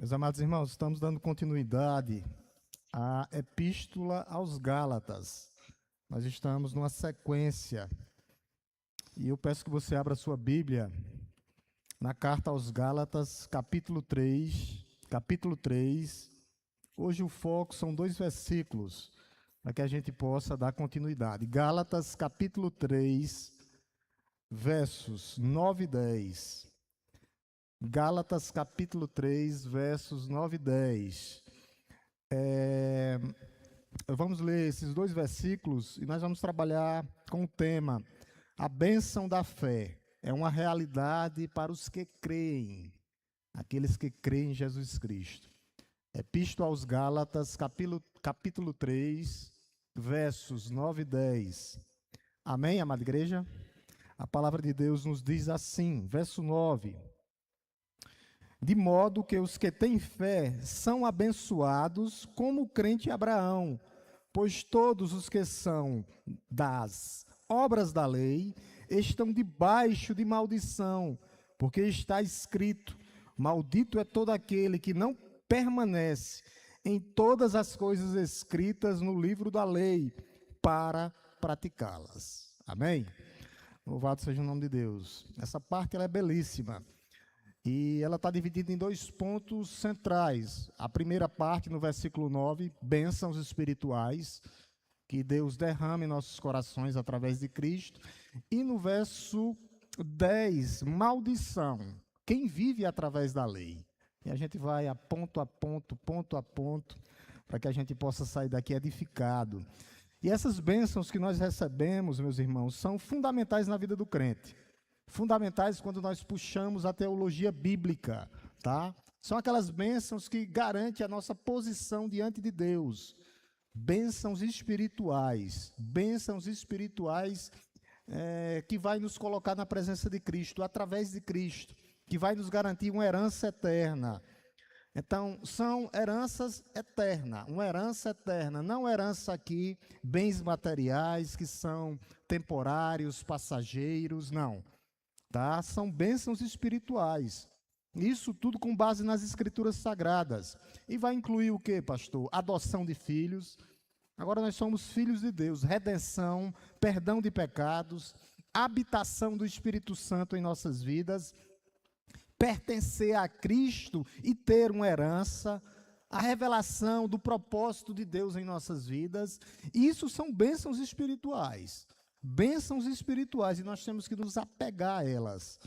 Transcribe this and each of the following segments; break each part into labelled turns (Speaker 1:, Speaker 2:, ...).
Speaker 1: Meus amados irmãos, estamos dando continuidade à Epístola aos Gálatas. Nós estamos numa sequência e eu peço que você abra sua Bíblia na Carta aos Gálatas, capítulo 3. Hoje o foco são 2 versículos para que a gente possa dar continuidade. Gálatas, capítulo 3, versos 9 e 10. Gálatas capítulo 3, versos 9 e 10. Vamos ler esses 2 versículos e nós vamos trabalhar com o tema: a bênção da fé é uma realidade para os que creem, aqueles que creem em Jesus Cristo. Epístola aos Gálatas, capítulo 3, versos 9 e 10. Amém, amada igreja? A palavra de Deus nos diz assim, verso 9: de modo que os que têm fé são abençoados como o crente Abraão, pois todos os que são das obras da lei estão debaixo de maldição, porque está escrito: maldito é todo aquele que não permanece em todas as coisas escritas no livro da lei para praticá-las. Amém? Louvado seja o nome de Deus. Essa parte ela é belíssima. E ela está dividida em 2 pontos centrais. A primeira parte, no versículo 9, bênçãos espirituais, que Deus derrama em nossos corações através de Cristo. E no verso 10, maldição, quem vive através da lei. E a gente vai ponto a ponto, para que a gente possa sair daqui edificado. E essas bênçãos que nós recebemos, meus irmãos, são fundamentais na vida do crente. Fundamentais quando nós puxamos a teologia bíblica, tá? São aquelas bênçãos que garantem a nossa posição diante de Deus. Bênçãos espirituais que vai nos colocar na presença de Cristo, através de Cristo, que vai nos garantir uma herança eterna. Então, são heranças eternas, uma herança eterna, não herança aqui, bens materiais que são temporários, passageiros, não. Tá? São bênçãos espirituais. Isso tudo com base nas Escrituras Sagradas. E vai incluir o quê, pastor? Adoção de filhos. Agora nós somos filhos de Deus. Redenção, perdão de pecados, habitação do Espírito Santo em nossas vidas, pertencer a Cristo e ter uma herança, a revelação do propósito de Deus em nossas vidas. Isso são bênçãos espirituais. Bênçãos espirituais, e nós temos que nos apegar a elas.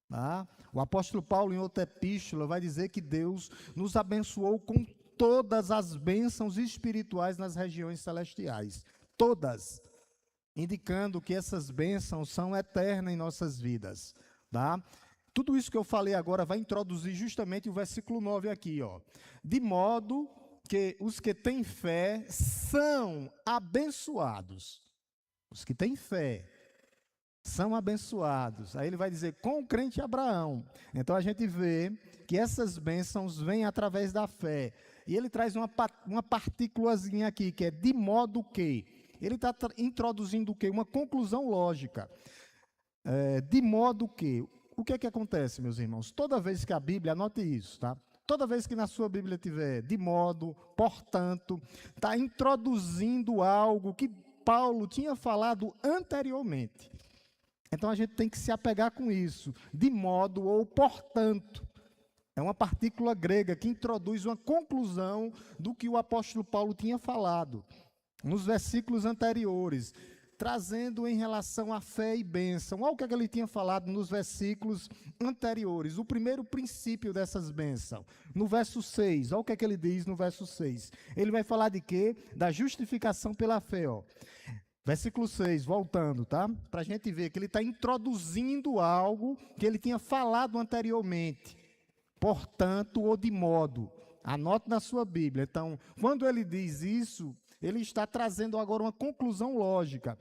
Speaker 1: Tá? O apóstolo Paulo, em outra epístola, vai dizer que Deus nos abençoou com todas as bênçãos espirituais nas regiões celestiais. Todas. Indicando que essas bênçãos são eternas em nossas vidas. Tá? Tudo isso que eu falei agora vai introduzir justamente o versículo 9 aqui. Ó. De modo que os que têm fé são abençoados. Os que têm fé são abençoados. Aí ele vai dizer, com o crente Abraão. Então a gente vê que essas bênçãos vêm através da fé. E ele traz uma partículazinha aqui, que é de modo que. Ele está introduzindo o quê? Uma conclusão lógica. De modo que. O que é que acontece, meus irmãos? Toda vez que a Bíblia, anote isso, tá? Toda vez que na sua Bíblia tiver de modo, portanto, está introduzindo algo que Paulo tinha falado anteriormente. Então a gente tem que se apegar com isso, de modo ou portanto. É uma partícula grega que introduz uma conclusão do que o apóstolo Paulo tinha falado nos versículos anteriores, trazendo em relação à fé e bênção. Olha o que ele tinha falado nos versículos anteriores, o primeiro princípio dessas bênçãos. No verso 6, olha o que ele diz no verso 6. Ele vai falar de quê? Da justificação pela fé, ó. Versículo 6, voltando, tá? Para a gente ver que ele está introduzindo algo que ele tinha falado anteriormente. Portanto, ou de modo. Anote na sua Bíblia. Então, quando ele diz isso, ele está trazendo agora uma conclusão lógica.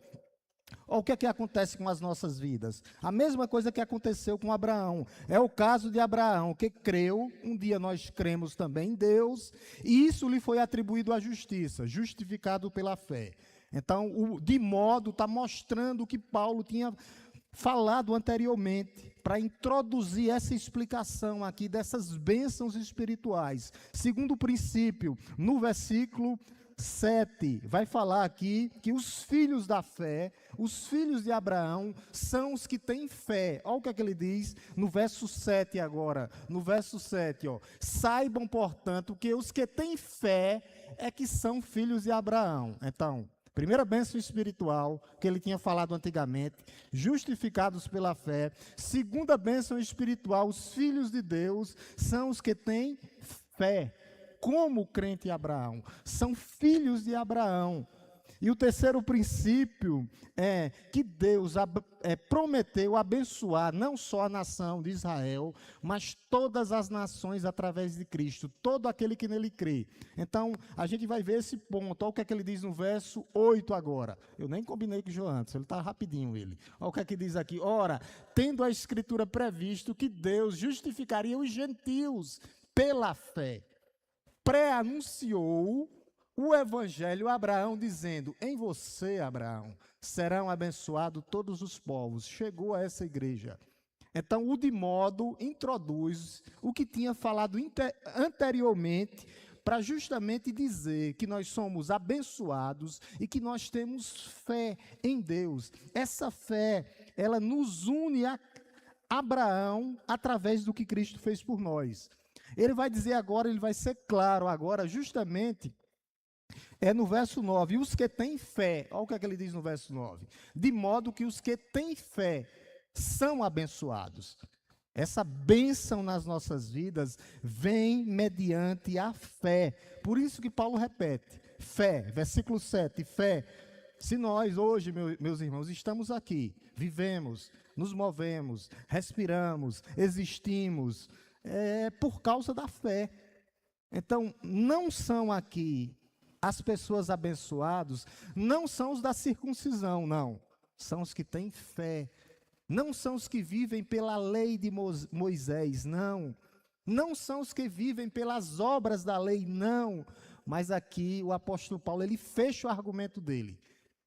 Speaker 1: Olha o que é que acontece com as nossas vidas. A mesma coisa que aconteceu com Abraão. É o caso de Abraão, que creu, um dia nós cremos também em Deus, e isso lhe foi atribuído à justiça, justificado pela fé. Então, o de modo está mostrando o que Paulo tinha falado anteriormente, para introduzir essa explicação aqui dessas bênçãos espirituais. Segundo princípio, no versículo 7, vai falar aqui que os filhos da fé, os filhos de Abraão, são os que têm fé. Olha o que é que ele diz no verso 7 agora. No verso 7, ó. Saibam, portanto, que os que têm fé é que são filhos de Abraão. Então, primeira bênção espiritual, que ele tinha falado antigamente, justificados pela fé. Segunda bênção espiritual, os filhos de Deus são os que têm fé. Como o crente Abraão, são filhos de Abraão. E o terceiro princípio é que Deus prometeu abençoar não só a nação de Israel, mas todas as nações através de Cristo, todo aquele que nele crê. Então, a gente vai ver esse ponto. Olha o que é que ele diz no verso 8 agora. Eu nem combinei com o João antes, ele está rapidinho ele. Olha o que é que diz aqui. Ora, tendo a Escritura previsto que Deus justificaria os gentios pela fé, pré-anunciou o evangelho a Abraão, dizendo: em você, Abraão, serão abençoados todos os povos. Chegou a essa igreja. Então, o de modo introduz o que tinha falado anteriormente, para justamente dizer que nós somos abençoados e que nós temos fé em Deus. Essa fé, ela nos une a Abraão através do que Cristo fez por nós. Ele vai dizer agora, ele vai ser claro agora, justamente, no verso 9, e os que têm fé, olha o que é que ele diz no verso 9, de modo que os que têm fé são abençoados. Essa bênção nas nossas vidas vem mediante a fé. Por isso que Paulo repete, fé, versículo 7, fé. Se nós hoje, meus irmãos, estamos aqui, vivemos, nos movemos, respiramos, existimos, por causa da fé. Então, não são aqui as pessoas abençoadas, não são os da circuncisão, não. São os que têm fé. Não são os que vivem pela lei de Moisés, não. Não são os que vivem pelas obras da lei, não. Mas aqui o apóstolo Paulo, ele fecha o argumento dele.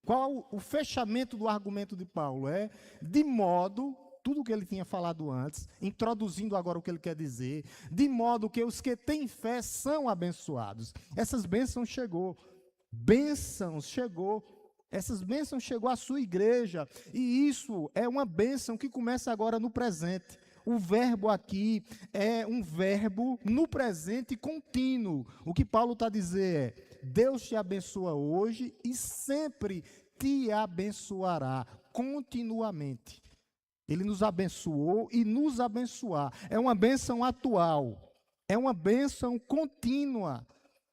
Speaker 1: Qual o fechamento do argumento de Paulo? De modo, tudo o que ele tinha falado antes, introduzindo agora o que ele quer dizer, de modo que os que têm fé são abençoados. Essas bênçãos chegou. Essas bênçãos chegou à sua igreja. E isso é uma bênção que começa agora no presente. O verbo aqui é um verbo no presente contínuo. O que Paulo está a dizer é: Deus te abençoa hoje e sempre te abençoará continuamente. Ele nos abençoou e nos abençoar. É uma bênção atual, é uma bênção contínua,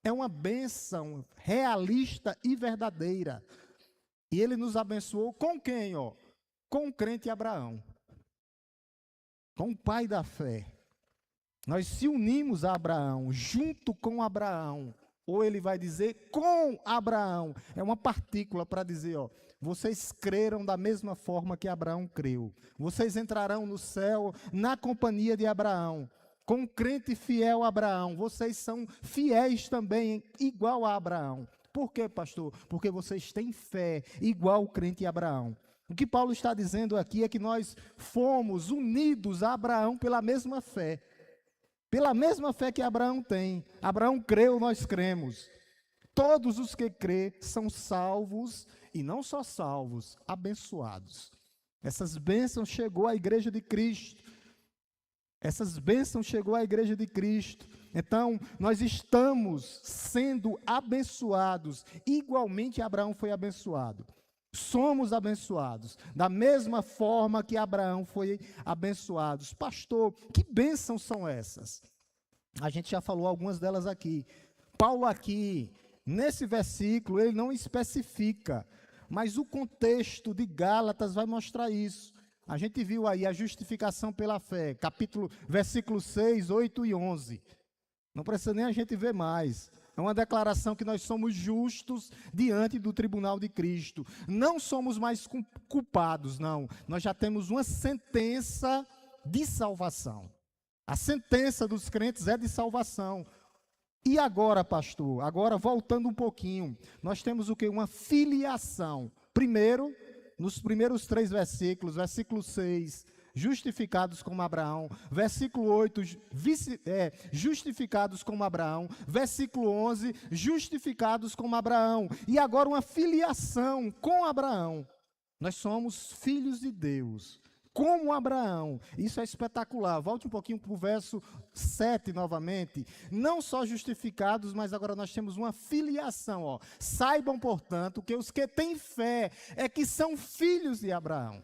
Speaker 1: é uma bênção realista e verdadeira. E ele nos abençoou com quem? Com o crente Abraão, com o pai da fé. Nós se unimos a Abraão, junto com Abraão. Ou ele vai dizer com Abraão. É uma partícula para dizer, vocês creram da mesma forma que Abraão creu. Vocês entrarão no céu na companhia de Abraão. Com o crente fiel a Abraão. Vocês são fiéis também, igual a Abraão. Por quê, pastor? Porque vocês têm fé, igual o crente Abraão. O que Paulo está dizendo aqui é que nós fomos unidos a Abraão pela mesma fé. Pela mesma fé que Abraão tem. Abraão creu, nós cremos. Todos os que crê são salvos, e não só salvos, abençoados. Essas bênçãos chegou à igreja de Cristo. Essas bênçãos chegou à igreja de Cristo. Então, nós estamos sendo abençoados, igualmente Abraão foi abençoado. Somos abençoados, da mesma forma que Abraão foi abençoado. Pastor, que bênçãos são essas? A gente já falou algumas delas aqui. Paulo aqui, nesse versículo, ele não especifica, mas o contexto de Gálatas vai mostrar isso. A gente viu aí a justificação pela fé, versículo 6, 8 e 11. Não precisa nem a gente ver mais. É uma declaração que nós somos justos diante do tribunal de Cristo. Não somos mais culpados, não. Nós já temos uma sentença de salvação. A sentença dos crentes é de salvação. E agora, pastor, agora voltando um pouquinho, nós temos o quê? Uma filiação. Primeiro, nos primeiros 3 versículos, versículo 6, justificados como Abraão, versículo 8, justificados como Abraão, versículo 11, justificados como Abraão, e agora uma filiação com Abraão. Nós somos filhos de Deus, como Abraão. Isso é espetacular. Volte um pouquinho para o verso 7 novamente. Não só justificados, mas agora nós temos uma filiação. Ó. Saibam, portanto, que os que têm fé é que são filhos de Abraão.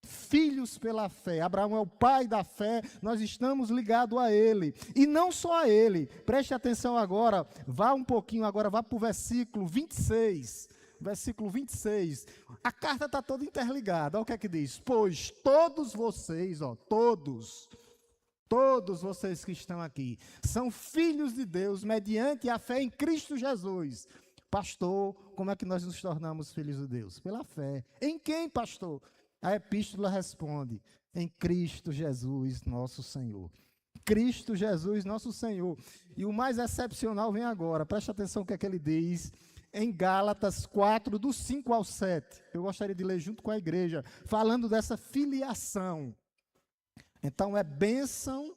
Speaker 1: Filhos pela fé. Abraão é o pai da fé, nós estamos ligados a ele. E não só a ele. Preste atenção agora, vá um pouquinho agora, vá para o versículo 26. Versículo 26. A carta está toda interligada. Olha o que é que diz. Pois todos vocês, todos vocês que estão aqui, são filhos de Deus mediante a fé em Cristo Jesus. Pastor, como é que nós nos tornamos filhos de Deus? Pela fé. Em quem, pastor? A epístola responde, em Cristo Jesus, nosso Senhor. Cristo Jesus, nosso Senhor. E o mais excepcional vem agora, preste atenção no que é que ele diz, em Gálatas 4, do 5 ao 7. Eu gostaria de ler junto com a igreja, falando dessa filiação. Então, é bênção,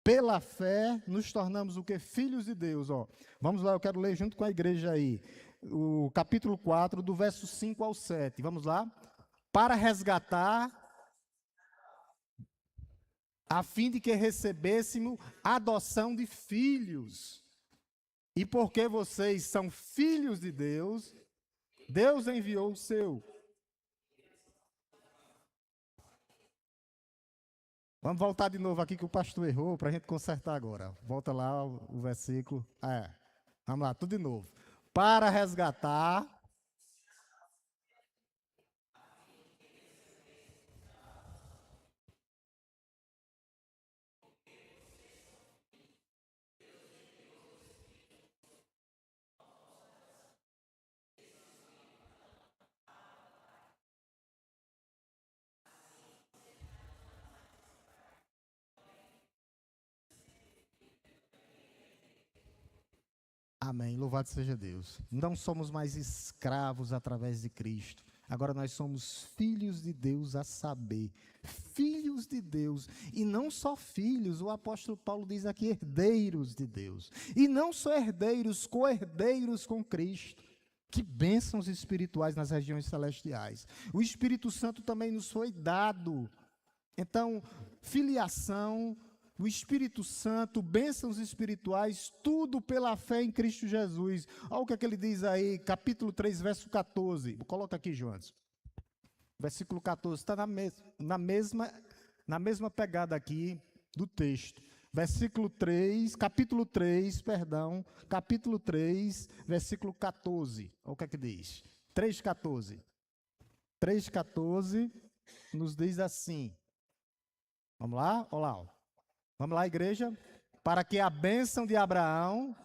Speaker 1: pela fé, nos tornamos o que? Filhos de Deus. Vamos lá, eu quero ler junto com a igreja aí, o capítulo 4, do verso 5 ao 7. Vamos lá? Para resgatar, a fim de que recebêssemos adoção de filhos. E porque vocês são filhos de Deus, Deus enviou o seu. Vamos voltar de novo aqui que o pastor errou, para a gente consertar agora. Volta lá o versículo. Vamos lá, tudo de novo. Para resgatar. Amém, louvado seja Deus. Não somos mais escravos através de Cristo. Agora nós somos filhos de Deus a saber. Filhos de Deus. E não só filhos, o apóstolo Paulo diz aqui, herdeiros de Deus. E não só herdeiros, co-herdeiros com Cristo. Que bênçãos espirituais nas regiões celestiais. O Espírito Santo também nos foi dado. Então, filiação, o Espírito Santo, bênçãos espirituais, tudo pela fé em Cristo Jesus. Olha o que é que ele diz aí, capítulo 3, verso 14. Coloca aqui, João. Versículo 14, está na mesma pegada aqui do texto. Versículo 3, capítulo 3, versículo 14. Olha o que é que diz. 3,14. 3,14 nos diz assim. Vamos lá? Olha lá. Vamos lá, igreja? Para que a bênção de Abraão...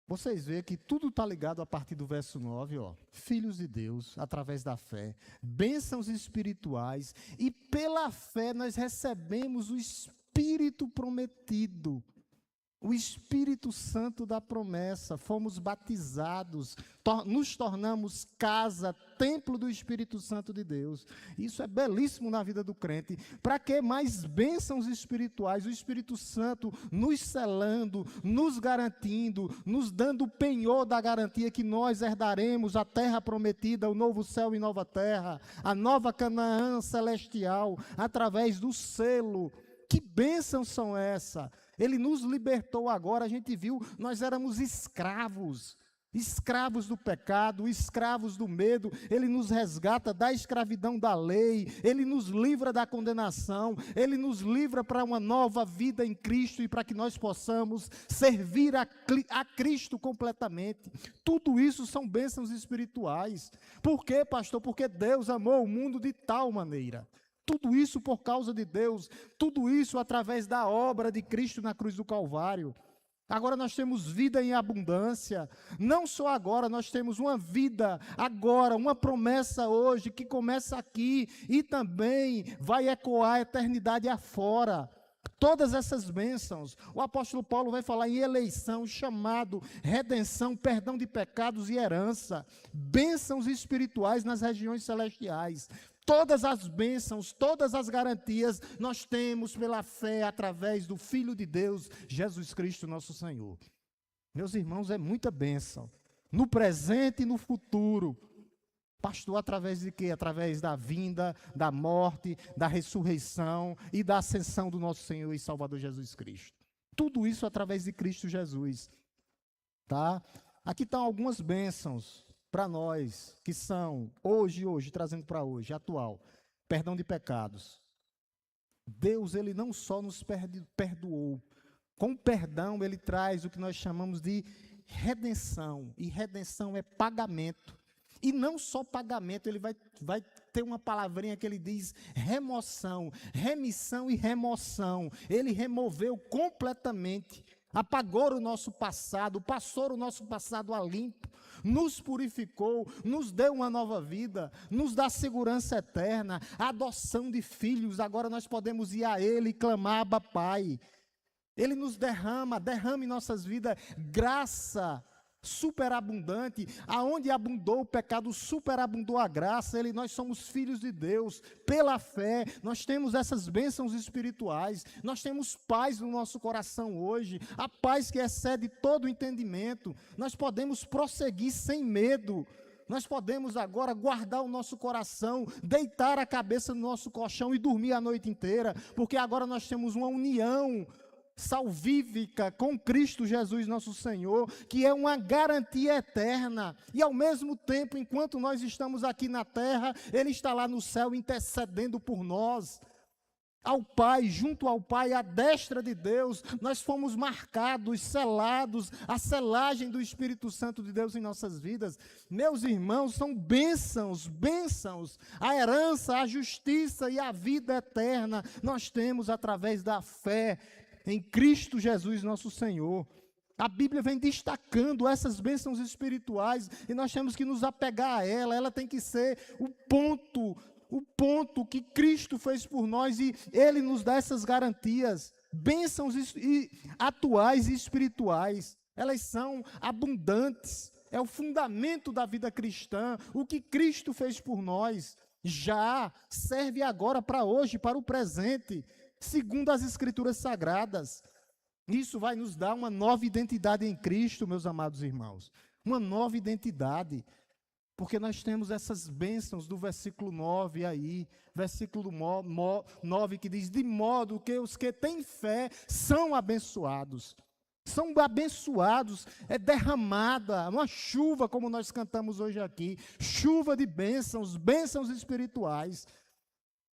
Speaker 1: Vocês veem que tudo está ligado a partir do verso 9, filhos de Deus, através da fé, bênçãos espirituais, e pela fé nós recebemos o Espírito prometido, o Espírito Santo da promessa, fomos batizados, nos tornamos casa, templo do Espírito Santo de Deus. Isso é belíssimo na vida do crente. Para que mais bênçãos espirituais? O Espírito Santo nos selando, nos garantindo, nos dando o penhor da garantia que nós herdaremos a terra prometida, o novo céu e nova terra, a nova Canaã celestial, através do selo. Que bênçãos são essas? Ele nos libertou agora, a gente viu, nós éramos escravos do pecado, escravos do medo. Ele nos resgata da escravidão da lei, Ele nos livra da condenação, Ele nos livra para uma nova vida em Cristo e para que nós possamos servir a Cristo completamente. Tudo isso são bênçãos espirituais. Por quê, pastor? Porque Deus amou o mundo de tal maneira. Tudo isso por causa de Deus, tudo isso através da obra de Cristo na cruz do Calvário. Agora nós temos vida em abundância, não só agora, nós temos uma vida agora, uma promessa hoje que começa aqui e também vai ecoar a eternidade afora. Todas essas bênçãos, o apóstolo Paulo vai falar em eleição, chamado, redenção, perdão de pecados e herança, bênçãos espirituais nas regiões celestiais. Todas as bênçãos, todas as garantias, nós temos pela fé através do Filho de Deus, Jesus Cristo nosso Senhor. Meus irmãos, é muita bênção, no presente e no futuro. Pastor, através de quê? Através da vinda, da morte, da ressurreição e da ascensão do nosso Senhor e Salvador Jesus Cristo. Tudo isso através de Cristo Jesus. Tá? Aqui estão algumas bênçãos para nós, que são, hoje, trazendo para hoje, atual. Perdão de pecados. Deus, Ele não só nos perdoou, com perdão Ele traz o que nós chamamos de redenção. E redenção é pagamento. E não só pagamento, ele vai ter uma palavrinha que ele diz remoção, remissão e remoção. Ele removeu completamente, apagou o nosso passado, passou o nosso passado a limpo, nos purificou, nos deu uma nova vida, nos dá segurança eterna, a adoção de filhos. Agora nós podemos ir a Ele e clamar, Abba, Pai. Ele nos derrama em nossas vidas graça superabundante, aonde abundou o pecado, superabundou a graça. Nós somos filhos de Deus, pela fé, nós temos essas bênçãos espirituais, nós temos paz no nosso coração hoje, a paz que excede todo o entendimento, nós podemos prosseguir sem medo, nós podemos agora guardar o nosso coração, deitar a cabeça no nosso colchão e dormir a noite inteira, porque agora nós temos uma união salvífica com Cristo Jesus nosso Senhor, que é uma garantia eterna, e ao mesmo tempo, enquanto nós estamos aqui na terra, Ele está lá no céu intercedendo por nós, ao Pai, junto ao Pai, à destra de Deus, nós fomos marcados, selados, a selagem do Espírito Santo de Deus em nossas vidas. Meus irmãos, são bênçãos, a herança, a justiça e a vida eterna, nós temos através da fé em Cristo Jesus nosso Senhor. A Bíblia vem destacando essas bênçãos espirituais e nós temos que nos apegar a ela tem que ser o ponto que Cristo fez por nós e Ele nos dá essas garantias, bênçãos atuais e espirituais, elas são abundantes, é o fundamento da vida cristã, o que Cristo fez por nós, já serve agora para hoje, para o presente, segundo as Escrituras Sagradas. Isso vai nos dar uma nova identidade em Cristo, meus amados irmãos. Uma nova identidade. Porque nós temos essas bênçãos do versículo 9 aí. Versículo 9 que diz, de modo que os que têm fé são abençoados. São abençoados, é derramada uma chuva, como nós cantamos hoje aqui. Chuva de bênçãos, bênçãos espirituais.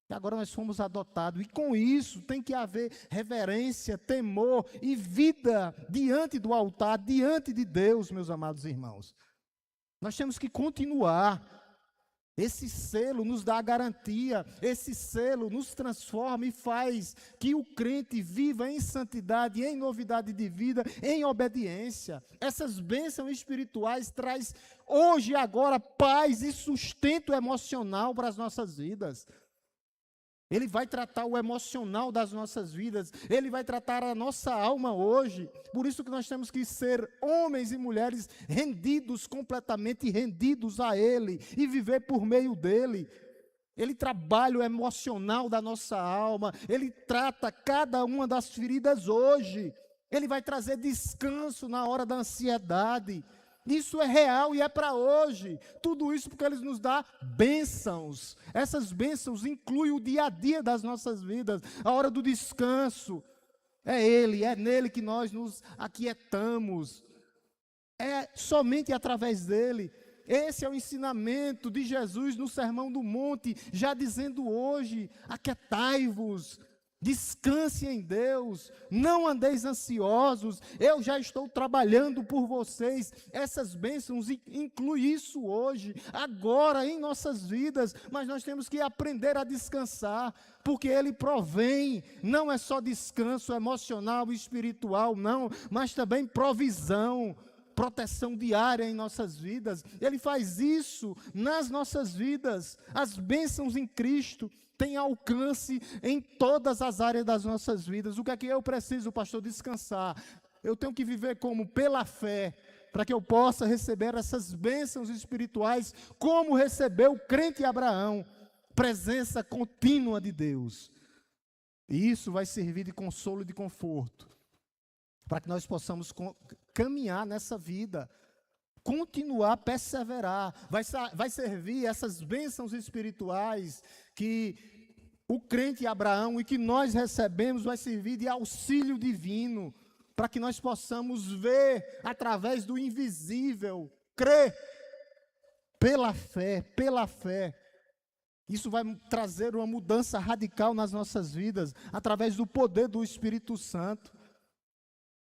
Speaker 1: Agora nós fomos adotados, e com isso tem que haver reverência, temor e vida diante do altar, diante de Deus, meus amados irmãos. Nós temos que continuar. Esse selo nos dá a garantia, esse selo nos transforma e faz que o crente viva em santidade, em novidade de vida, em obediência. Essas bênçãos espirituais traz hoje e agora paz e sustento emocional para as nossas vidas. Ele vai tratar o emocional das nossas vidas, Ele vai tratar a nossa alma hoje. Por isso que nós temos que ser homens e mulheres rendidos, completamente rendidos a Ele e viver por meio dEle. Ele trabalha o emocional da nossa alma, Ele trata cada uma das feridas hoje. Ele vai trazer descanso na hora da ansiedade. Isso é real e é para hoje. Tudo isso porque Ele nos dá bênçãos. Essas bênçãos incluem o dia a dia das nossas vidas, a hora do descanso. É Ele, é nele que nós nos aquietamos. É somente através dEle. Esse é o ensinamento de Jesus no Sermão do Monte, já dizendo hoje, aquietai-vos. Descanse em Deus, não andeis ansiosos, eu já estou trabalhando por vocês. Essas bênçãos incluem isso hoje, agora em nossas vidas, mas nós temos que aprender a descansar, porque Ele provém, não é só descanso emocional e espiritual, não, mas também provisão proteção diária em nossas vidas. Ele faz isso nas nossas vidas. As bênçãos em Cristo têm alcance em todas as áreas das nossas vidas. O que é que eu preciso, pastor? Descansar. Eu tenho que viver como? Pela fé, para que eu possa receber essas bênçãos espirituais, como recebeu o crente Abraão, presença contínua de Deus. E isso vai servir de consolo e de conforto, para que nós possamos caminhar nessa vida, continuar, perseverar. Vai servir essas bênçãos espirituais que o crente Abraão e que nós recebemos, vai servir de auxílio divino, para que nós possamos ver através do invisível, crer pela fé, pela fé. Isso vai trazer uma mudança radical nas nossas vidas, através do poder do Espírito Santo.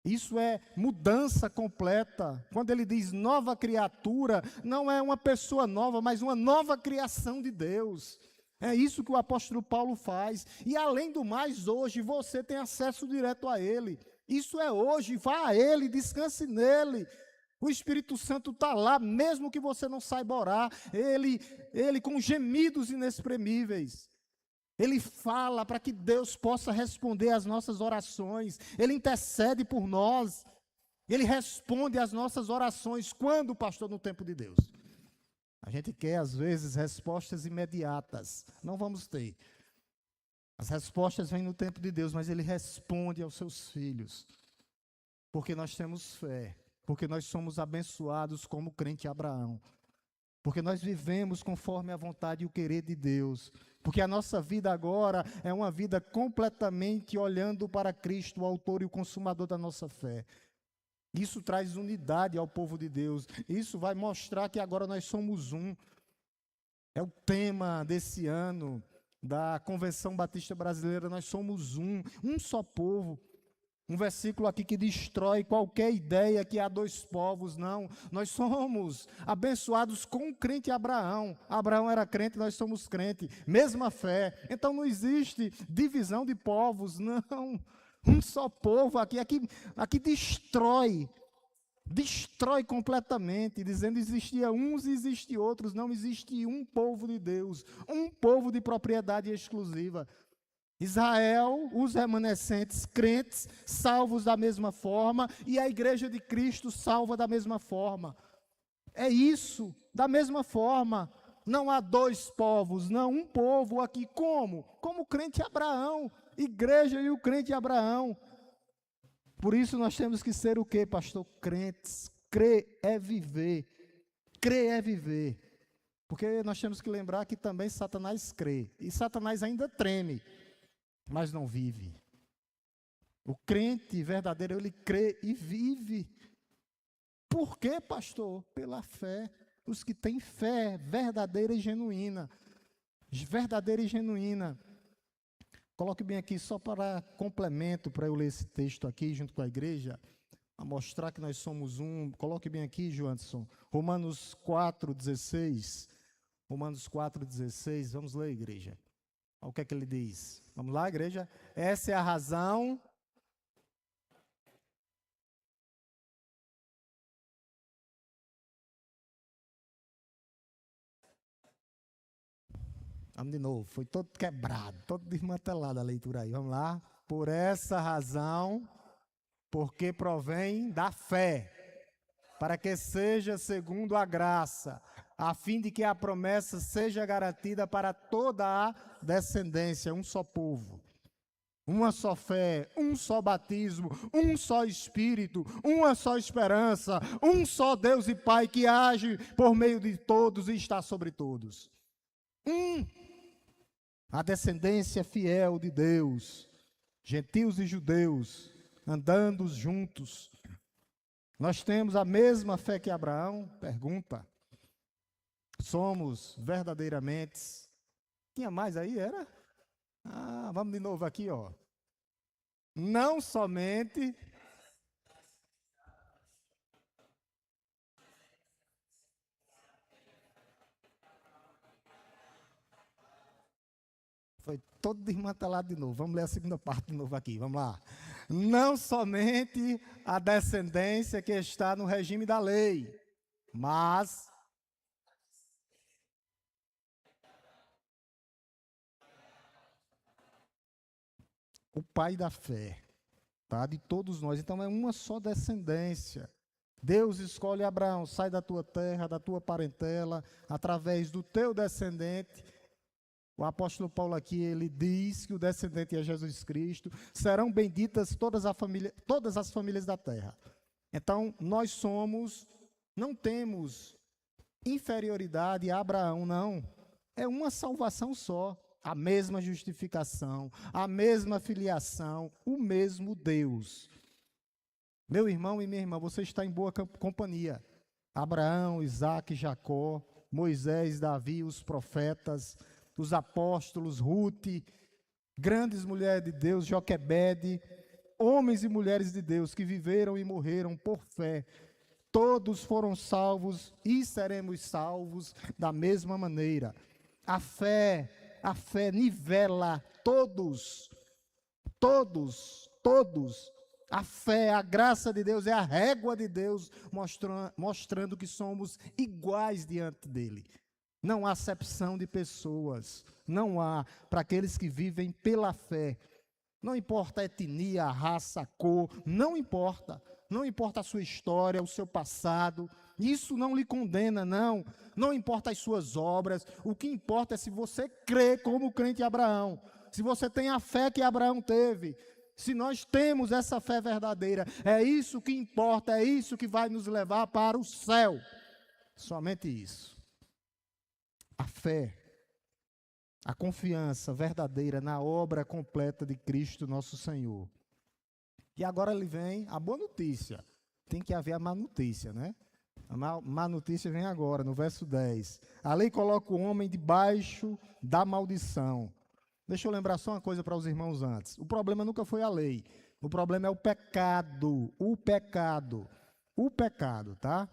Speaker 1: Isso é mudança completa. Quando ele diz nova criatura, não é uma pessoa nova, mas uma nova criação de Deus. É isso que o apóstolo Paulo faz. E além do mais, hoje você tem acesso direto a ele. Isso é hoje, vá a ele, descanse nele. O Espírito Santo está lá, mesmo que você não saiba orar. Ele com gemidos inexprimíveis. Ele fala para que Deus possa responder às nossas orações. Ele intercede por nós. Ele responde às nossas orações. Quando, pastor? No tempo de Deus. A gente quer, às vezes, respostas imediatas. Não vamos ter. As respostas vêm no tempo de Deus, mas Ele responde aos seus filhos. Porque nós temos fé. Porque nós somos abençoados como o crente Abraão. Porque nós vivemos conforme a vontade e o querer de Deus. Porque a nossa vida agora é uma vida completamente olhando para Cristo, o autor e o consumador da nossa fé. Isso traz unidade ao povo de Deus. Isso vai mostrar que agora nós somos um. É o tema desse ano da Convenção Batista Brasileira. Nós somos um só povo. Um versículo aqui que destrói qualquer ideia que há dois povos. Não, nós somos abençoados com o crente Abraão. Abraão era crente, nós somos crente, mesma fé. Então não existe divisão de povos, não. Um só povo aqui destrói completamente, dizendo existia uns e existe outros. Não existe um povo de Deus, um povo de propriedade exclusiva. Israel, os remanescentes crentes, salvos da mesma forma, e a igreja de Cristo salva da mesma forma. É isso, da mesma forma. Não há dois povos, não, um povo aqui. Como? Como o crente Abraão, igreja e o crente Abraão. Por isso nós temos que ser o quê, pastor? Crentes. Crer é viver. Crer é viver. Porque nós temos que lembrar que também Satanás crê. E Satanás ainda treme, mas não vive. O crente verdadeiro, ele crê e vive. Por quê, pastor? Pela fé. Os que têm fé verdadeira e genuína. Verdadeira e genuína. Coloque bem aqui, só para complemento, para eu ler esse texto aqui, junto com a igreja, a mostrar que nós somos um. Coloque bem aqui, Joanderson, Romanos 4,16. Romanos 4,16, vamos ler, igreja. Olha o que é que ele diz. Vamos lá, igreja? Essa é a razão. Vamos de novo. Foi todo quebrado, todo desmantelado a leitura aí. Vamos lá. Por essa razão, porque provém da fé, para que seja segundo a graça, a fim de que a promessa seja garantida para toda a descendência, um só povo, uma só fé, um só batismo, um só Espírito, uma só esperança, um só Deus e Pai que age por meio de todos e está sobre todos. A descendência fiel de Deus, gentios e judeus, andando juntos. Nós temos a mesma fé que Abraão? Pergunta. Somos verdadeiramente. Tinha mais aí, era? Vamos de novo aqui, ó. Não somente. Foi todo desmantelado de novo. Vamos ler a segunda parte de novo aqui. Vamos lá. Não somente a descendência que está no regime da lei, mas o pai da fé, tá? De todos nós. Então é uma só descendência. Deus escolhe Abraão, sai da tua terra, da tua parentela, através do teu descendente. O apóstolo Paulo aqui, ele diz que o descendente é Jesus Cristo, serão benditas todas as famílias da terra. Então, nós não temos inferioridade a Abraão, não. É uma salvação só, a mesma justificação, a mesma filiação, o mesmo Deus. Meu irmão e minha irmã, você está em boa companhia. Abraão, Isaque, Jacó, Moisés, Davi, os profetas, os apóstolos, Ruth, grandes mulheres de Deus, Joquebede, homens e mulheres de Deus que viveram e morreram por fé. Todos foram salvos e seremos salvos da mesma maneira. A fé nivela todos. A fé, a graça de Deus é a régua de Deus, mostrando que somos iguais diante dele. Não há acepção de pessoas, não há para aqueles que vivem pela fé. Não importa a etnia, a raça, a cor, não importa a sua história, o seu passado, isso não lhe condena, não importa as suas obras, o que importa é se você crê como o crente Abraão, se você tem a fé que Abraão teve, se nós temos essa fé verdadeira, é isso que importa, é isso que vai nos levar para o céu, somente isso. A fé, a confiança verdadeira na obra completa de Cristo nosso Senhor. E agora ele vem a boa notícia. Tem que haver a má notícia, né? A má notícia vem agora, no verso 10. A lei coloca o homem debaixo da maldição. Deixa eu lembrar só uma coisa para os irmãos antes. O problema nunca foi a lei. O problema é o pecado. O pecado, tá?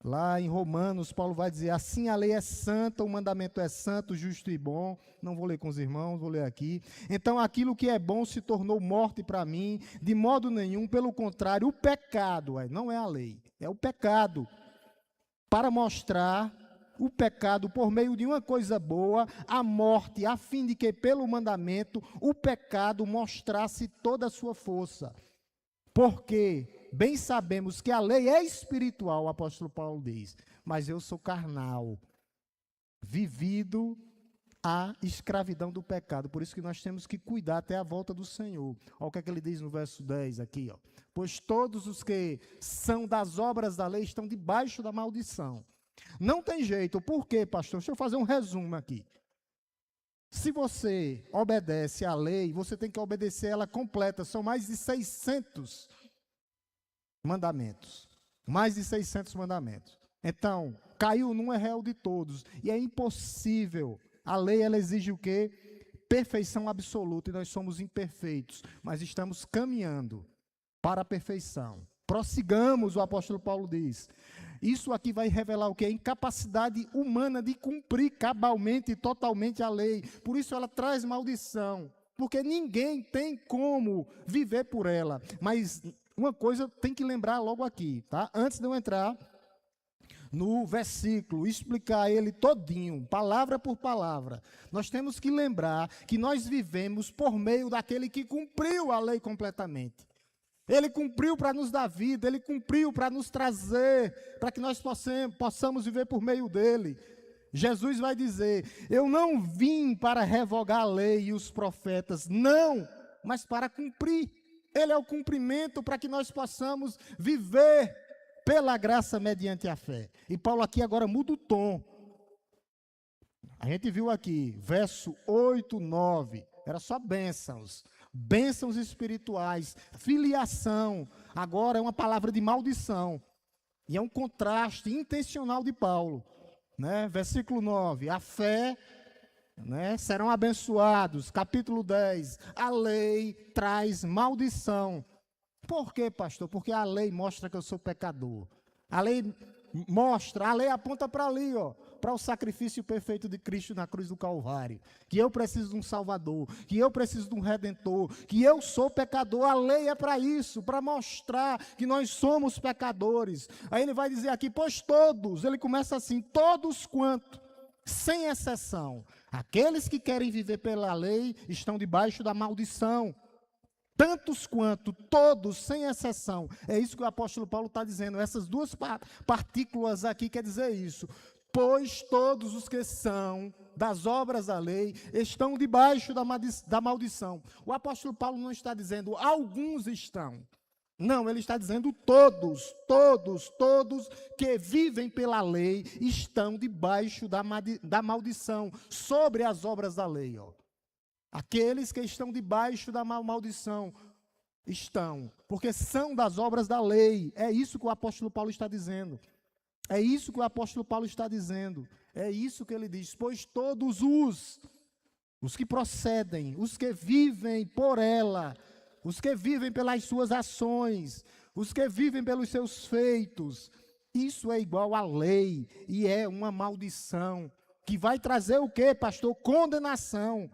Speaker 1: Lá em Romanos, Paulo vai dizer, assim a lei é santa, o mandamento é santo, justo e bom. Não vou ler com os irmãos, vou ler aqui. Então, aquilo que é bom se tornou morte para mim, de modo nenhum, pelo contrário, o pecado, não é a lei, é o pecado. Para mostrar o pecado por meio de uma coisa boa, a morte, a fim de que, pelo mandamento, o pecado mostrasse toda a sua força. Porque bem sabemos que a lei é espiritual, o apóstolo Paulo diz, mas eu sou carnal, vivido a escravidão do pecado. Por isso que nós temos que cuidar até a volta do Senhor. Olha o que é que ele diz no verso 10 aqui, ó. Pois todos os que são das obras da lei estão debaixo da maldição. Não tem jeito. Por quê, pastor? Deixa eu fazer um resumo aqui. Se você obedece à lei, você tem que obedecer ela completa. São mais de 600 mandamentos. Mais de 600 mandamentos. Então, caiu num é réu de todos. E é impossível. A lei, ela exige o quê? Perfeição absoluta. E nós somos imperfeitos. Mas estamos caminhando para a perfeição. Prossigamos, o apóstolo Paulo diz. Isso aqui vai revelar o quê? A incapacidade humana de cumprir cabalmente e totalmente a lei. Por isso ela traz maldição. Porque ninguém tem como viver por ela. Mas uma coisa tem que lembrar logo aqui, tá? Antes de eu entrar no versículo, explicar ele todinho, palavra por palavra. Nós temos que lembrar que nós vivemos por meio daquele que cumpriu a lei completamente. Ele cumpriu para nos dar vida, ele cumpriu para nos trazer, para que nós possamos viver por meio dele. Jesus vai dizer, eu não vim para revogar a lei e os profetas, não, mas para cumprir. Ele é o cumprimento para que nós possamos viver pela graça mediante a fé. E Paulo aqui agora muda o tom. A gente viu aqui, verso 8, 9, era só bênçãos. Bênçãos espirituais, filiação, agora é uma palavra de maldição, e é um contraste intencional de Paulo, né? Versículo 9, a fé, né, serão abençoados, capítulo 10, a lei traz maldição. Por quê, pastor? Porque a lei mostra que eu sou pecador, a lei aponta para ali, ó. para o sacrifício perfeito de Cristo na cruz do Calvário, que eu preciso de um Salvador, que eu preciso de um Redentor, que eu sou pecador. A lei é para isso, para mostrar que nós somos pecadores. Aí ele vai dizer aqui, pois todos, ele começa assim, todos quanto, sem exceção, aqueles que querem viver pela lei estão debaixo da maldição. Tantos quanto, todos, sem exceção. É isso que o apóstolo Paulo está dizendo. Essas duas partículas aqui quer dizer isso. Pois todos os que são das obras da lei estão debaixo da maldição. O apóstolo Paulo não está dizendo alguns estão. Não, ele está dizendo todos que vivem pela lei estão debaixo da maldição, sobre as obras da lei, ó. Aqueles que estão debaixo da maldição estão, porque são das obras da lei. É isso que o apóstolo Paulo está dizendo. É isso que o apóstolo Paulo está dizendo. É isso que ele diz. Pois todos os que procedem, os que vivem por ela, os que vivem pelas suas ações, os que vivem pelos seus feitos, isso é igual à lei e é uma maldição que vai trazer o quê, pastor? Condenação.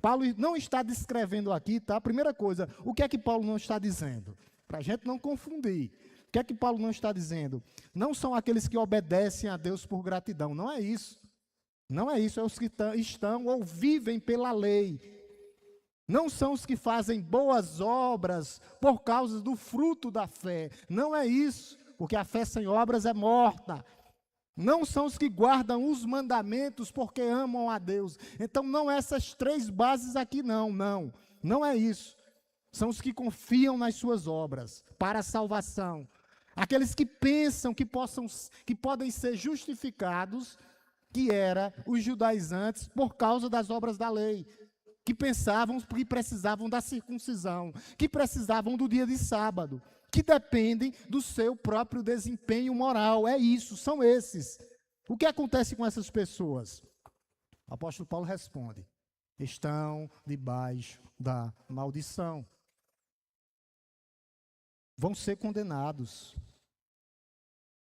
Speaker 1: Paulo não está descrevendo aqui, tá? Primeira coisa, o que é que Paulo não está dizendo? Para a gente não confundir. O que é que Paulo não está dizendo? Não são aqueles que obedecem a Deus por gratidão, não é isso. Não é isso, é os que estão ou vivem pela lei. Não são os que fazem boas obras por causa do fruto da fé. Não é isso, porque a fé sem obras é morta. Não são os que guardam os mandamentos porque amam a Deus. Então, não essas três bases aqui, não é isso. São os que confiam nas suas obras para a salvação. Aqueles que pensam que podem ser justificados, que eram os judaizantes por causa das obras da lei, que pensavam que precisavam da circuncisão, que precisavam do dia de sábado, que dependem do seu próprio desempenho moral. É isso, são esses. O que acontece com essas pessoas? O apóstolo Paulo responde: estão debaixo da maldição. Vão ser condenados,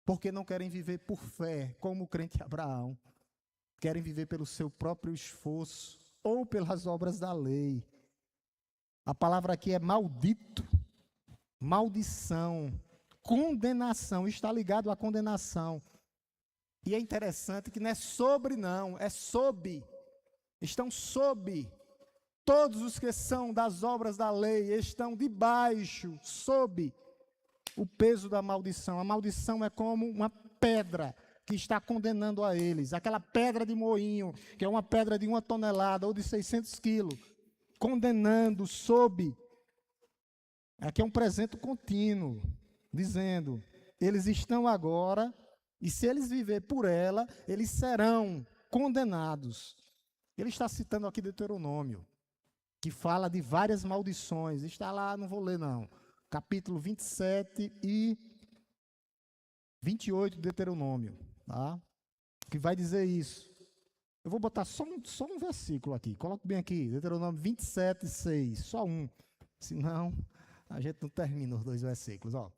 Speaker 1: porque não querem viver por fé, como o crente Abraão. Querem viver pelo seu próprio esforço, ou pelas obras da lei. A palavra aqui é maldito. Maldição, condenação, está ligado à condenação. E é interessante que não é sobre não, é sob. Estão sob. Todos os que são das obras da lei estão debaixo, sob o peso da maldição. A maldição é como uma pedra que está condenando a eles. Aquela pedra de moinho, que é uma pedra de 1 tonelada ou de 600 quilos, condenando sob. Aqui é um presente contínuo, dizendo, eles estão agora, e se eles viver por ela, eles serão condenados. Ele está citando aqui Deuteronômio, que fala de várias maldições. Está lá, não vou ler não, capítulo 27 e 28 de Deuteronômio, tá? Que vai dizer isso. Eu vou botar só um versículo aqui, coloco bem aqui, Deuteronômio 27, 6, só um, senão a gente não termina os dois versículos, ó.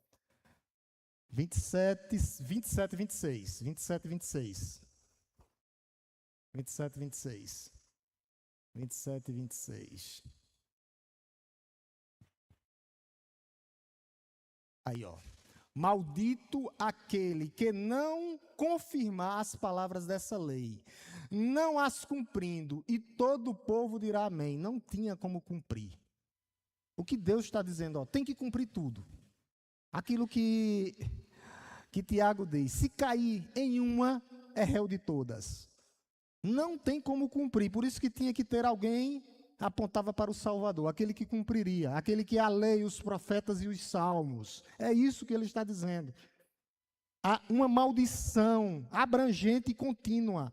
Speaker 1: 27 e 26. 27 e 26. 27 e 26. 27 e 26. Aí, ó. Maldito aquele que não confirmar as palavras dessa lei, não as cumprindo, e todo o povo dirá amém. Não tinha como cumprir. O que Deus está dizendo, ó, tem que cumprir tudo. Aquilo que Tiago diz, se cair em uma, é réu de todas. Não tem como cumprir, por isso que tinha que ter alguém, apontava para o Salvador, aquele que cumpriria, aquele que a lei, os profetas e os salmos. É isso que ele está dizendo. Há uma maldição abrangente e contínua.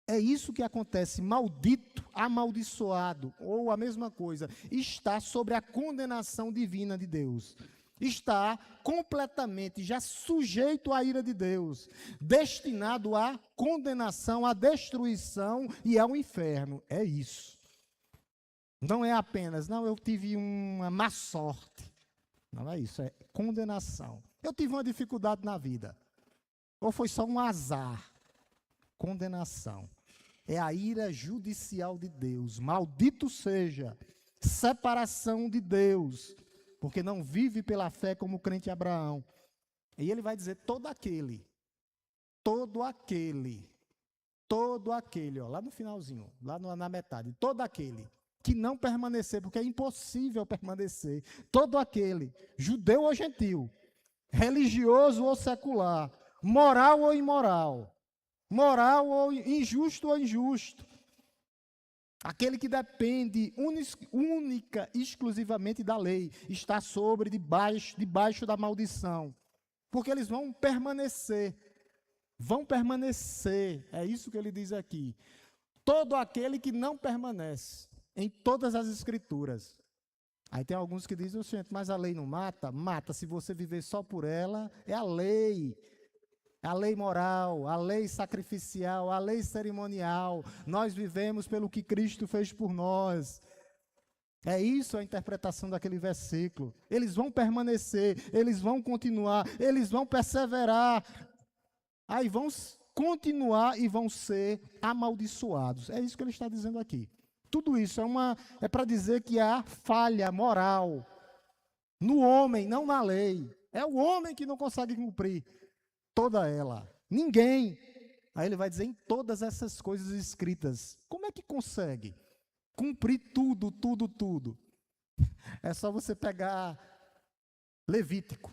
Speaker 1: É isso que acontece, maldito, amaldiçoado, ou a mesma coisa, está sobre a condenação divina de Deus. Está completamente já sujeito à ira de Deus, destinado à condenação, à destruição e ao inferno. É isso. Não é apenas, não, eu tive uma má sorte. Não é isso, é condenação. Eu tive uma dificuldade na vida. Ou foi só um azar. condenação. É a ira judicial de Deus. Maldito seja, separação de Deus, porque não vive pela fé como o crente Abraão. E ele vai dizer todo aquele, ó, lá no finalzinho, lá na metade, todo aquele que não permanecer, porque é impossível permanecer, todo aquele, judeu ou gentil, religioso ou secular, moral ou imoral, moral ou injusto, aquele que depende única, exclusivamente da lei, está debaixo da maldição, porque eles vão permanecer, é isso que ele diz aqui, todo aquele que não permanece em todas as escrituras. Aí tem alguns que dizem, gente, mas a lei não mata? Mata, se você viver só por ela, é a lei moral, a lei sacrificial, a lei cerimonial. Nós vivemos pelo que Cristo fez por nós. É isso a interpretação daquele versículo. Eles vão permanecer, eles vão continuar, eles vão perseverar. Aí vão continuar e vão ser amaldiçoados. É isso que ele está dizendo aqui. Tudo isso é para dizer que há falha moral no homem, não na lei. É o homem que não consegue cumprir toda ela. Ninguém. Aí ele vai dizer em todas essas coisas escritas. Como é que consegue cumprir tudo? É só você pegar Levítico.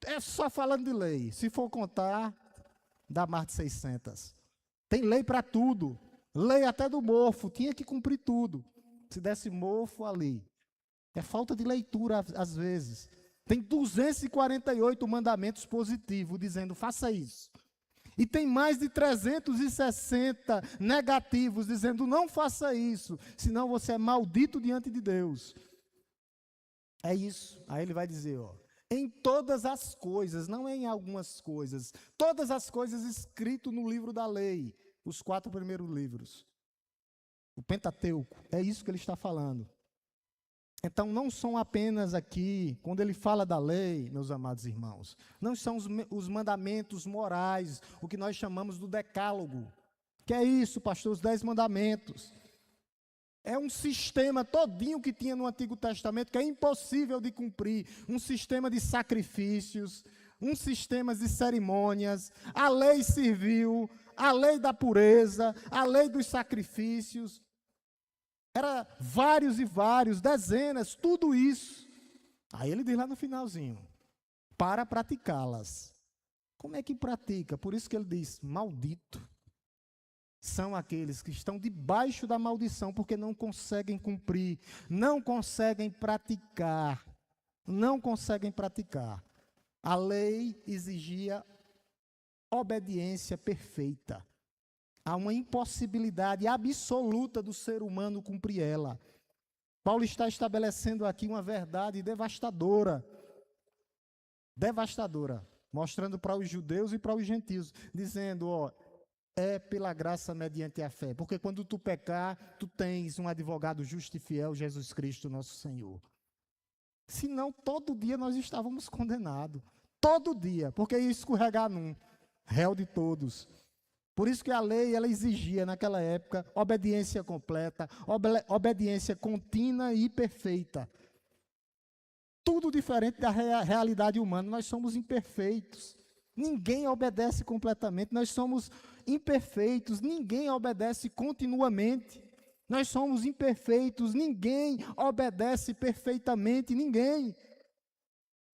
Speaker 1: É só falando de lei. Se for contar, dá mais de 600. Tem lei para tudo. Lei até do mofo. Tinha que cumprir tudo. Se desse mofo ali. É falta de leitura às vezes. Tem 248 mandamentos positivos dizendo faça isso. E tem mais de 360 negativos dizendo não faça isso, senão você é maldito diante de Deus. É isso. Aí ele vai dizer, ó, em todas as coisas, não em algumas coisas, todas as coisas escritas no livro da lei, os 4 primeiros livros. O Pentateuco, é isso que ele está falando. Então, não são apenas aqui, quando ele fala da lei, meus amados irmãos, não são os mandamentos morais, o que nós chamamos do decálogo. Que é isso, pastor, os 10 mandamentos. É um sistema todinho que tinha no Antigo Testamento, que é impossível de cumprir. Um sistema de sacrifícios, um sistema de cerimônias, a lei civil, a lei da pureza, a lei dos sacrifícios. Era vários e vários, dezenas, tudo isso. Aí ele diz lá no finalzinho, para praticá-las. Como é que pratica? Por isso que ele diz, maldito. São aqueles que estão debaixo da maldição, porque não conseguem cumprir, não conseguem praticar. A lei exigia obediência perfeita. Há uma impossibilidade absoluta do ser humano cumprir ela. Paulo está estabelecendo aqui uma verdade devastadora, mostrando para os judeus e para os gentios, dizendo, ó, é pela graça mediante a fé, porque quando tu pecar, tu tens um advogado justo e fiel, Jesus Cristo, nosso Senhor. Senão, todo dia nós estávamos condenados, todo dia, porque ia escorregar num, réu de todos. Por isso que a lei, ela exigia naquela época obediência completa, obediência contínua e perfeita. Tudo diferente da realidade humana, nós somos imperfeitos. Ninguém obedece completamente, nós somos imperfeitos, ninguém obedece continuamente. Nós somos imperfeitos, ninguém obedece perfeitamente, ninguém.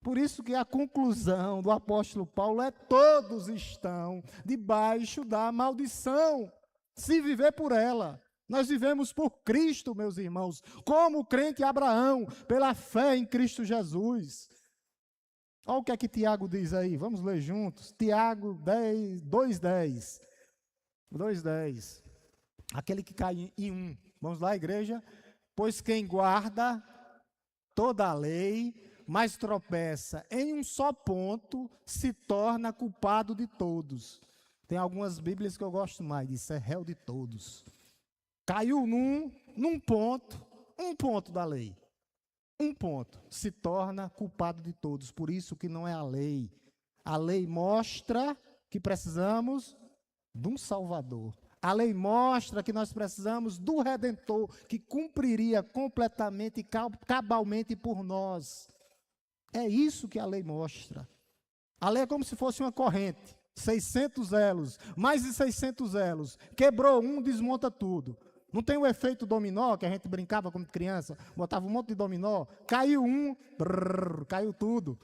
Speaker 1: Por isso que a conclusão do apóstolo Paulo é todos estão debaixo da maldição, se viver por ela. Nós vivemos por Cristo, meus irmãos, como o crente Abraão, pela fé em Cristo Jesus. Olha o que é que Tiago diz aí, vamos ler juntos. Tiago 2:10. 2:10. Aquele que cai em um. Vamos lá, igreja? Pois quem guarda toda a lei, mas tropeça em um só ponto, se torna culpado de todos. Tem algumas Bíblias que eu gosto mais disso, é réu de todos. Caiu num ponto, um ponto da lei. Um ponto, se torna culpado de todos. Por isso que não é a lei. A lei mostra que precisamos de um Salvador. A lei mostra que nós precisamos do Redentor, que cumpriria completamente e cabalmente por nós. É isso que a lei mostra. A lei é como se fosse uma corrente, 600 elos, mais de 600 elos. Quebrou um, desmonta tudo. Não tem o efeito dominó, que a gente brincava como criança, botava um monte de dominó, caiu um, caiu tudo.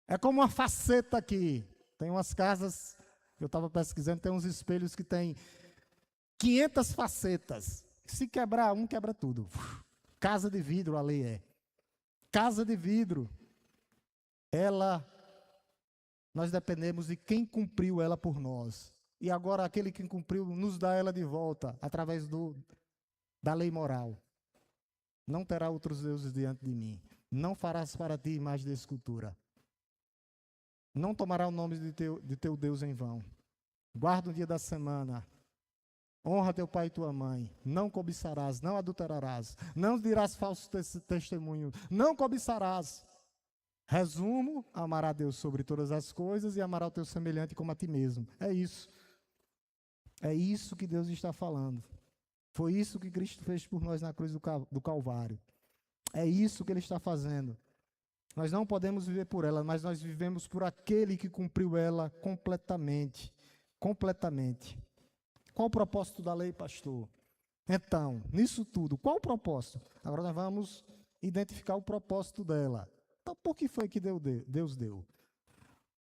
Speaker 1: É como uma faceta aqui. Tem umas casas, eu estava pesquisando, tem uns espelhos que tem 500 facetas. Se quebrar um, quebra tudo. Casa de vidro, a lei é. Casa de vidro. Nós dependemos de quem cumpriu ela por nós. E agora aquele que cumpriu nos dá ela de volta, através da lei moral. Não terá outros deuses diante de mim. Não farás para ti imagem de escultura. Não tomará o nome de teu Deus em vão. Guarda o dia da semana. Honra teu pai e tua mãe. Não cobiçarás, não adulterarás. Não dirás falso testemunho. Não cobiçarás. Resumo, amará a Deus sobre todas as coisas e amará o teu semelhante como a ti mesmo. É isso. É isso que Deus está falando. Foi isso que Cristo fez por nós na cruz do Calvário. É isso que Ele está fazendo. Nós não podemos viver por ela, mas nós vivemos por aquele que cumpriu ela completamente. Completamente. Qual o propósito da lei, pastor? Então, nisso tudo, qual o propósito? Agora nós vamos identificar o propósito dela. Então, por que foi que Deus deu?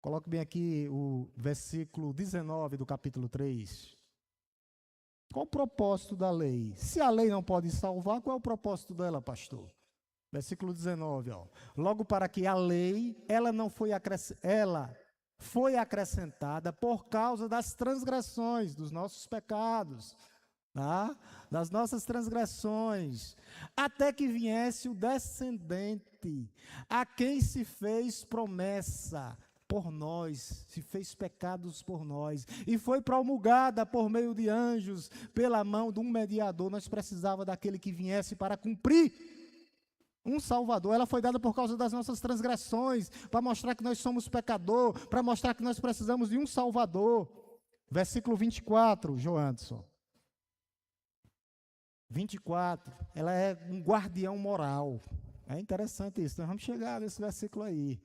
Speaker 1: Coloque bem aqui o versículo 19 do capítulo 3. Qual o propósito da lei? Se a lei não pode salvar, qual é o propósito dela, pastor? Versículo 19, ó. Logo para que a lei, ela foi acrescentada por causa das transgressões, dos nossos pecados, tá? Das nossas transgressões, até que viesse o descendente, a quem se fez promessa por nós, se fez pecados por nós, e foi promulgada por meio de anjos, pela mão de um mediador. Nós precisávamos daquele que viesse para cumprir um Salvador. Ela foi dada por causa das nossas transgressões, para mostrar que nós somos pecador, para mostrar que nós precisamos de um Salvador. Versículo 24, Joanderson. 24, ela é um guardião moral. É interessante isso, nós vamos chegar nesse versículo aí.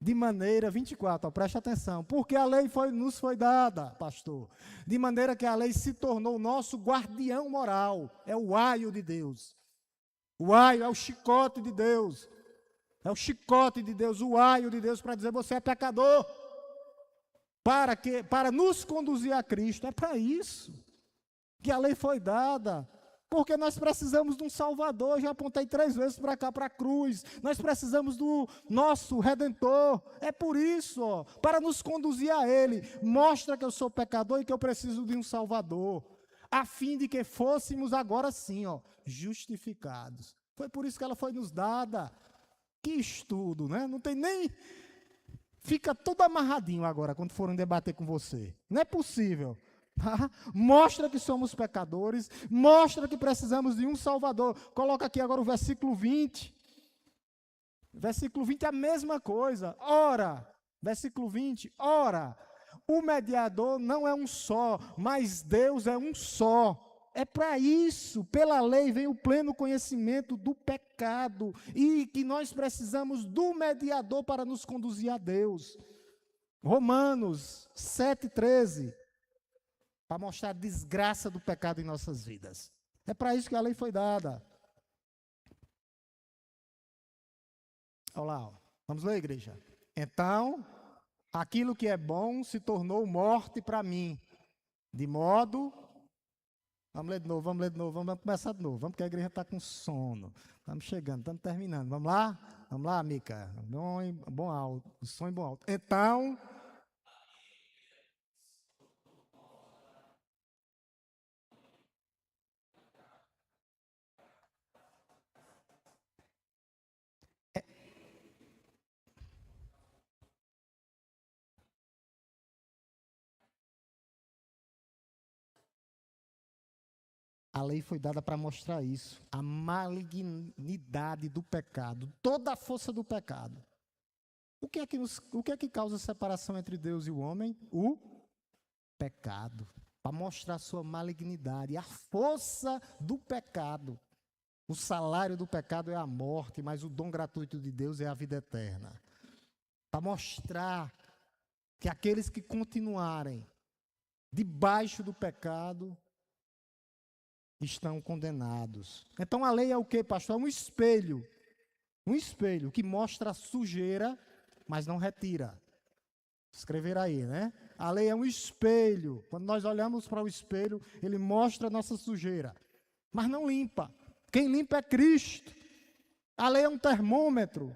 Speaker 1: De maneira, 24, ó, preste atenção, porque a lei nos foi dada, pastor, de maneira que a lei se tornou nosso guardião moral, é o aio de Deus. O aio é o chicote de Deus, o aio de Deus para dizer você é pecador, para nos conduzir a Cristo. É para isso que a lei foi dada, porque nós precisamos de um Salvador. Já apontei 3 vezes para cá, para a cruz. Nós precisamos do nosso Redentor. É por isso, ó, para nos conduzir a Ele. Mostra que eu sou pecador e que eu preciso de um Salvador, a fim de que fôssemos agora sim, ó, justificados. Foi por isso que ela foi nos dada. Que estudo, né? Não tem nem... Fica tudo amarradinho agora, quando forem debater com você. Não é possível. Tá? Mostra que somos pecadores, mostra que precisamos de um Salvador. Coloca aqui agora o versículo 20. Versículo 20 é a mesma coisa. Ora, versículo 20, ora, o mediador não é um só, mas Deus é um só. É para isso, pela lei vem o pleno conhecimento do pecado e que nós precisamos do mediador para nos conduzir a Deus. Romanos 7,13. Para mostrar a desgraça do pecado em nossas vidas. É para isso que a lei foi dada. Olha lá, ó. Vamos ler, igreja. Então, aquilo que é bom se tornou morte para mim. De modo... Vamos ler de novo, vamos começar de novo. Vamos, porque a igreja está com sono. Estamos chegando, estamos terminando. Vamos lá, Mica. Bom alto, som bom alto. Então... A lei foi dada para mostrar isso, a malignidade do pecado, toda a força do pecado. O que é que causa separação entre Deus e o homem? O Pecado. Para mostrar a sua malignidade, a força do pecado. O salário do pecado é a morte, mas o dom gratuito de Deus é a vida eterna. Para mostrar que aqueles que continuarem debaixo do pecado estão condenados. Então a lei é o quê, pastor? É um espelho. Um espelho que mostra a sujeira, mas não retira. Escrever aí, né? A lei é um espelho. Quando nós olhamos para o espelho, ele mostra a nossa sujeira, mas não limpa. Quem limpa é Cristo. A lei é um termômetro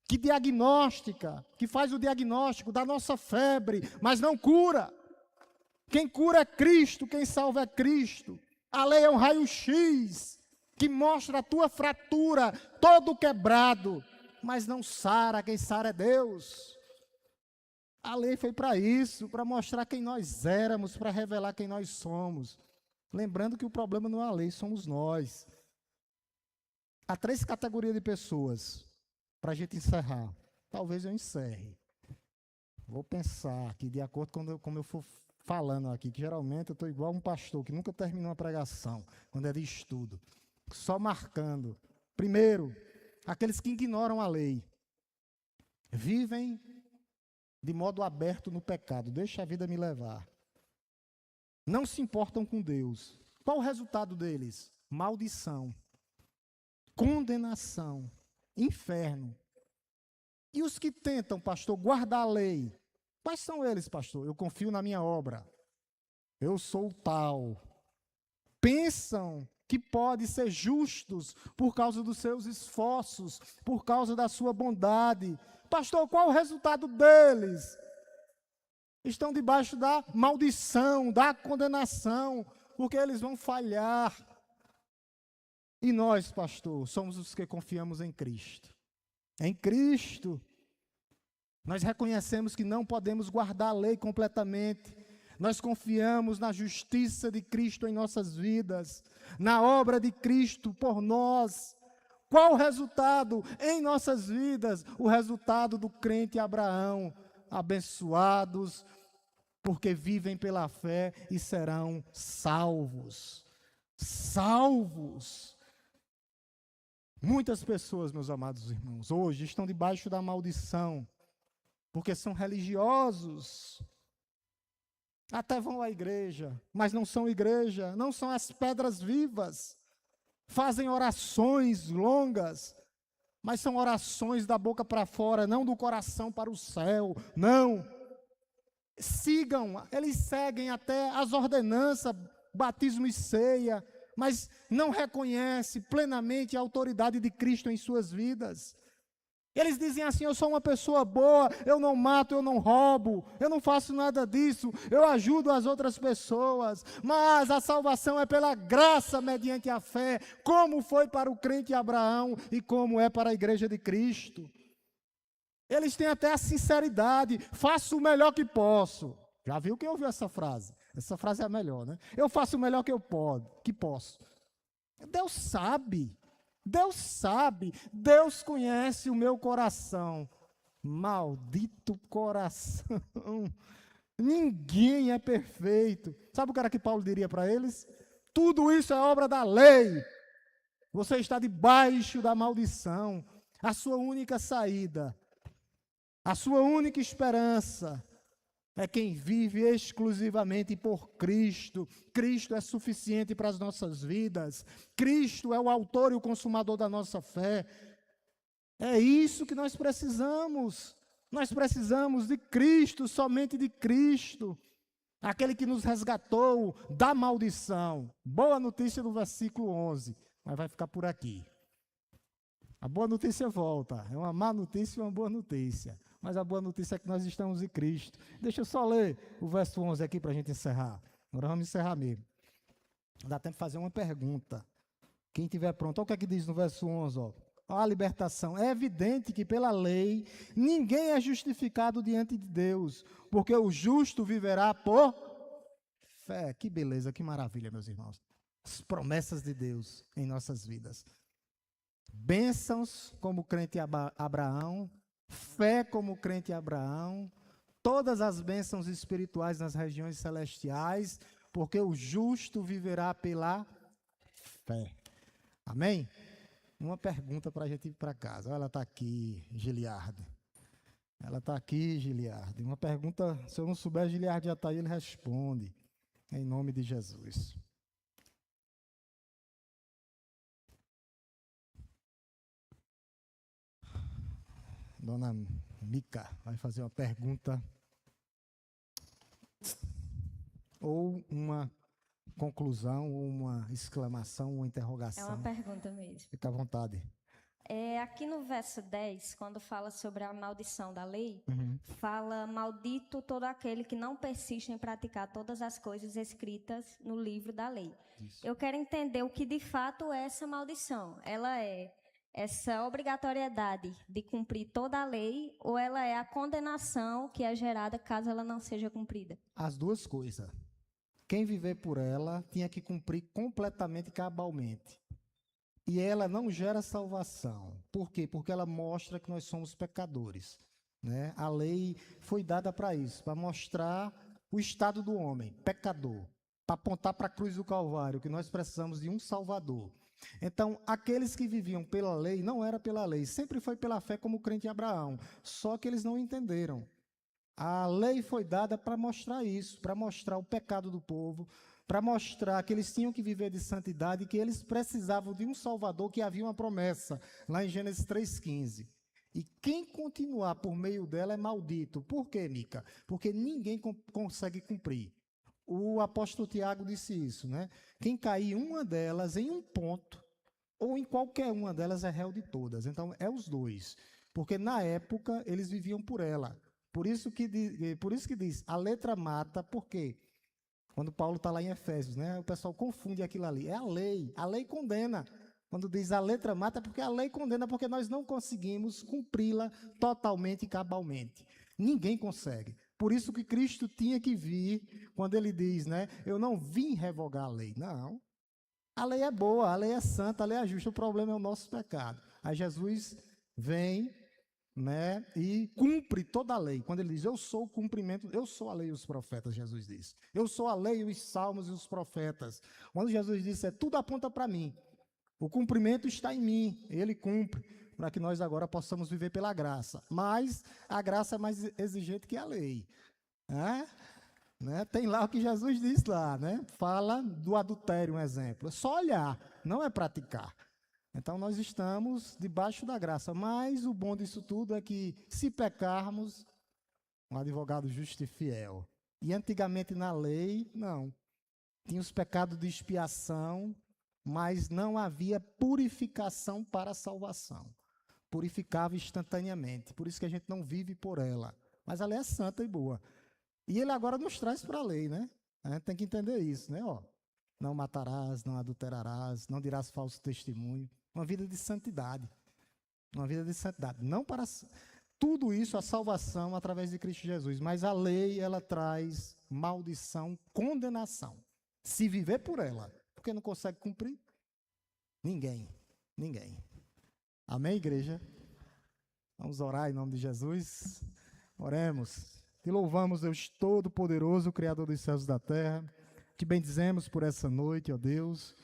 Speaker 1: que diagnostica, que faz o diagnóstico da nossa febre, mas não cura. Quem cura é Cristo, quem salva é Cristo. A lei é um raio-x que mostra a tua fratura, todo quebrado, mas não sara, quem sara é Deus. A lei foi para isso, para mostrar quem nós éramos, para revelar quem nós somos. Lembrando que o problema não é a lei, somos nós. Há 3 categorias de pessoas, para a gente encerrar. Talvez eu encerre. Vou pensar aqui, de acordo com como eu for falando aqui, que geralmente eu estou igual um pastor, que nunca terminou uma pregação, quando é de estudo. Só marcando. Primeiro, aqueles que ignoram a lei. Vivem de modo aberto no pecado. Deixa a vida me levar. Não se importam com Deus. Qual o resultado deles? Maldição. Condenação. Inferno. E os que tentam, pastor, guardar a lei? Quais são eles, pastor? Eu confio na minha obra. Eu sou o tal. Pensam que podem ser justos por causa dos seus esforços, por causa da sua bondade. Pastor, qual o resultado deles? Estão debaixo da maldição, da condenação, porque eles vão falhar. E nós, pastor, somos os que confiamos em Cristo. Em Cristo. Nós reconhecemos que não podemos guardar a lei completamente. Nós confiamos na justiça de Cristo em nossas vidas, na obra de Cristo por nós. Qual o resultado em nossas vidas? O resultado do crente Abraão, abençoados, porque vivem pela fé e serão salvos. Salvos. Muitas pessoas, meus amados irmãos, hoje estão debaixo da maldição, porque são religiosos. Até vão à igreja, mas não são igreja, não são as pedras vivas. Fazem orações longas, mas são orações da boca para fora, não do coração para o céu, não. Eles seguem até as ordenanças, batismo e ceia, mas não reconhecem plenamente a autoridade de Cristo em suas vidas. Eles dizem assim: eu sou uma pessoa boa, eu não mato, eu não roubo, eu não faço nada disso, eu ajudo as outras pessoas, mas a salvação é pela graça mediante a fé, como foi para o crente Abraão e como é para a igreja de Cristo. Eles têm até a sinceridade: faço o melhor que posso. Já viu quem ouviu essa frase? Essa frase é a melhor, né? Eu faço o melhor que posso. Deus sabe. Deus sabe, Deus conhece o meu coração. Maldito coração. Ninguém é perfeito. Sabe o cara que Paulo diria para eles? Tudo isso é obra da lei. Você está debaixo da maldição. A sua única saída, a sua única esperança é quem vive exclusivamente por Cristo. Cristo é suficiente para as nossas vidas. Cristo é o autor e o consumador da nossa fé. É isso que nós precisamos. Nós precisamos de Cristo, somente de Cristo. Aquele que nos resgatou da maldição. Boa notícia no versículo 11, mas vai ficar por aqui. A boa notícia volta. É uma má notícia e uma boa notícia. Mas a boa notícia é que nós estamos em Cristo. Deixa eu só ler o verso 11 aqui para a gente encerrar. Agora vamos encerrar mesmo. Dá tempo de fazer uma pergunta. Quem estiver pronto, olha o que é que diz no verso 11. Olha a libertação. É evidente que pela lei ninguém é justificado diante de Deus, porque o justo viverá por fé. Que beleza, que maravilha, meus irmãos. As promessas de Deus em nossas vidas. Bênçãos como crente Abraão, fé como crente Abraão, todas as bênçãos espirituais nas regiões celestiais, porque o justo viverá pela fé. Amém? Uma pergunta para a gente ir para casa. Ela está aqui, Giliardo. Ela está aqui, Giliardo. Uma pergunta, se eu não souber, Giliardo já está aí, ele responde. Em nome de Jesus. Dona Mica vai fazer uma pergunta ou uma conclusão, ou uma exclamação, ou uma interrogação.
Speaker 2: É uma pergunta mesmo.
Speaker 1: Fica à vontade.
Speaker 2: Aqui no verso 10, quando fala sobre a maldição da lei, fala: maldito todo aquele que não persiste em praticar todas as coisas escritas no livro da lei. Isso. Eu quero entender o que de fato é essa maldição. Ela é essa obrigatoriedade de cumprir toda a lei, ou ela é a condenação que é gerada caso ela não seja cumprida?
Speaker 1: As duas coisas. Quem viver por ela tinha que cumprir completamente e cabalmente. E ela não gera salvação. Por quê? Porque ela mostra que nós somos pecadores, né? A lei foi dada para isso, para mostrar o estado do homem, pecador, para apontar para a cruz do Calvário, que nós precisamos de um Salvador. Então, aqueles que viviam pela lei, não era pela lei, sempre foi pela fé, como o crente Abraão, só que eles não entenderam. A lei foi dada para mostrar isso, para mostrar o pecado do povo, para mostrar que eles tinham que viver de santidade e que eles precisavam de um Salvador, que havia uma promessa, lá em Gênesis 3,15. E quem continuar por meio dela é maldito. Por quê, Mica? Porque ninguém consegue cumprir. O apóstolo Tiago disse isso, né? Quem cair uma delas em um ponto, ou em qualquer uma delas, é réu de todas. Então, é os dois. Porque na época, eles viviam por ela. Por isso que diz, a letra mata, por quê? Quando Paulo está lá em Efésios, né? O pessoal confunde aquilo ali. É a lei condena. Quando diz a letra mata, é porque a lei condena, porque nós não conseguimos cumpri-la totalmente e cabalmente. Ninguém consegue. Por isso que Cristo tinha que vir, quando ele diz, né? Eu não vim revogar a lei. Não. A lei é boa, a lei é santa, a lei é justa. O problema é o nosso pecado. Aí Jesus vem, né, e cumpre toda a lei. Quando ele diz, eu sou o cumprimento, eu sou a lei e os profetas, Jesus diz. Eu sou a lei, os salmos e os profetas. Quando Jesus disse, tudo aponta para mim. O cumprimento está em mim, ele cumpre, para que nós agora possamos viver pela graça. Mas a graça é mais exigente que a lei. Né? Tem lá o que Jesus diz lá, né? Fala do adultério, um exemplo. É só olhar, não é praticar. Então, nós estamos debaixo da graça, mas o bom disso tudo é que, se pecarmos, um advogado justo e fiel. E antigamente na lei, não. Tinha os pecados de expiação, mas não havia purificação para a salvação. Purificava instantaneamente, por isso que a gente não vive por ela. Mas a lei é santa e boa. E ele agora nos traz para a lei, né? A gente tem que entender isso, né? Não matarás, não adulterarás, não dirás falso testemunho. Uma vida de santidade. Uma vida de santidade. Não para tudo isso, a salvação através de Cristo Jesus. Mas a lei, ela traz maldição, condenação. Se viver por ela. Porque não consegue cumprir? Ninguém. Amém, igreja? Vamos orar em nome de Jesus. Oremos. Te louvamos, Deus Todo-Poderoso, Criador dos céus e da terra. Te bendizemos por essa noite, ó Deus.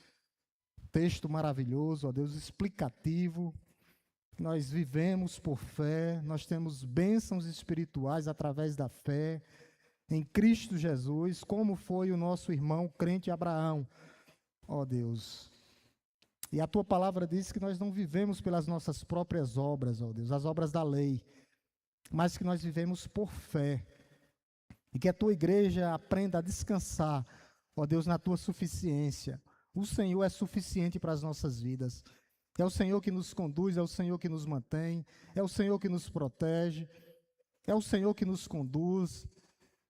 Speaker 1: Texto maravilhoso, ó Deus, explicativo. Nós vivemos por fé, nós temos bênçãos espirituais através da fé em Cristo Jesus, como foi o nosso irmão crente Abraão, ó Deus. E a tua palavra diz que nós não vivemos pelas nossas próprias obras, ó Deus, as obras da lei, mas que nós vivemos por fé. E que a tua igreja aprenda a descansar, ó Deus, na tua suficiência. O Senhor é suficiente para as nossas vidas. É o Senhor que nos conduz, é o Senhor que nos mantém, é o Senhor que nos protege, é o Senhor que nos conduz.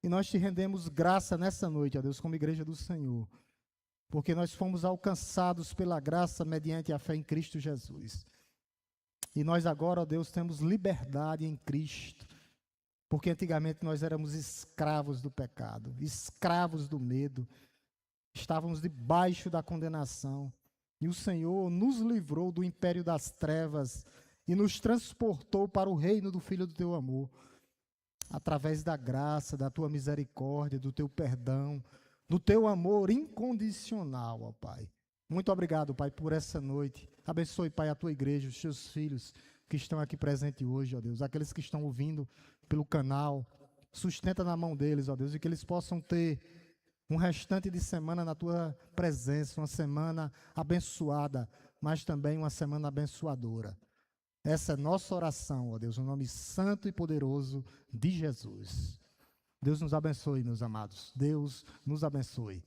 Speaker 1: E nós te rendemos graça nessa noite, ó Deus, como igreja do Senhor. Porque nós fomos alcançados pela graça mediante a fé em Cristo Jesus. E nós agora, ó Deus, temos liberdade em Cristo. Porque antigamente nós éramos escravos do pecado, escravos do medo. Estávamos debaixo da condenação. E o Senhor nos livrou do império das trevas e nos transportou para o reino do Filho do teu amor. através da graça, da tua misericórdia, do teu perdão, do teu amor incondicional, ó Pai. Muito obrigado, Pai, por essa noite. Abençoe, Pai, a tua igreja, os teus filhos que estão aqui presentes hoje, ó Deus, aqueles que estão ouvindo pelo canal. Sustenta na mão deles, ó Deus, e que eles possam ter um restante de semana na tua presença, uma semana abençoada, mas também uma semana abençoadora. Essa é nossa oração, ó Deus, no nome santo e poderoso de Jesus. Deus nos abençoe, meus amados. Deus nos abençoe.